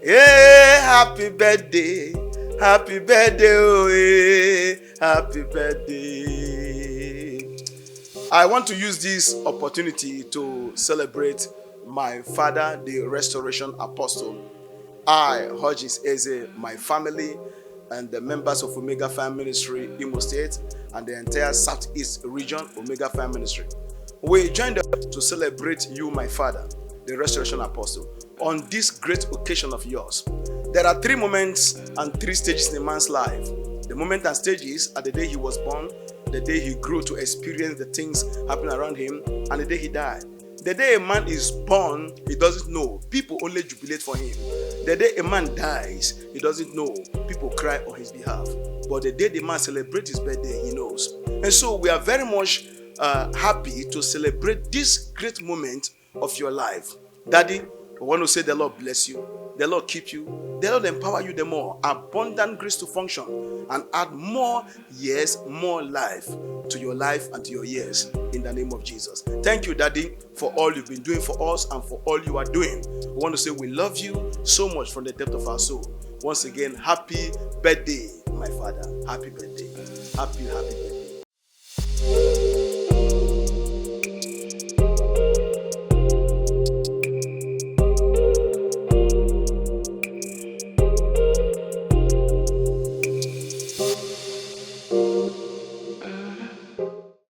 Hey, happy birthday. Happy birthday, oh, hey, happy birthday. I want to use this opportunity to celebrate my father, the Restoration Apostle. I, HORGINS EZE, my family, and the members of Omega Fire Ministry, Imo State, and the entire Southeast region, Omega Fire Ministry. We joined up to celebrate you, my father, the Restoration Apostle, on this great occasion of yours. There are 3 moments and 3 stages in a man's life. The moment and stages are the day he was born, the day he grew to experience the things happening around him, and the day he died. The day a man is born, he doesn't know. People only jubilate for him. The day a man dies, he doesn't know. People cry on his behalf. But the day the man celebrates his birthday, he knows. And so we are very much happy to celebrate this great moment of your life. Daddy, I want to say the Lord bless you. The Lord keep you. The Lord empower you the more. Abundant grace to function and add more years, more life to your life and to your years in the name of Jesus. Thank you, Daddy, for all you've been doing for us and for all you are doing. We want to say we love you so much from the depth of our soul. Once again, happy birthday, my father. Happy birthday. Happy birthday.